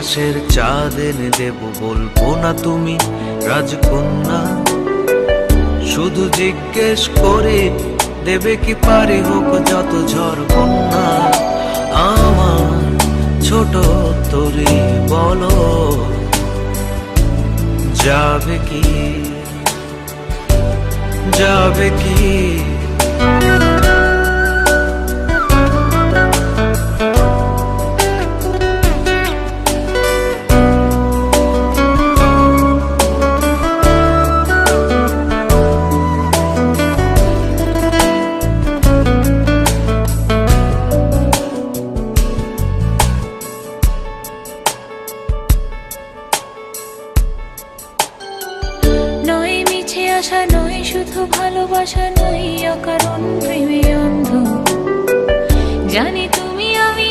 আকাশের চাঁদ এনে দেব, বলবো না তুমি রাজকন্যা। শুধু জিজ্ঞেস করে দেবে কি পারি, হোক যত ঝড় বন্যা। আমার ছোট তরি বলো, যাবে কি, যাবে কি? নয় মিছে আশা, নয় শুধু ভালোবাসা, নয় অকারণ প্রেমে অন্ধ। জানি তুমি আমি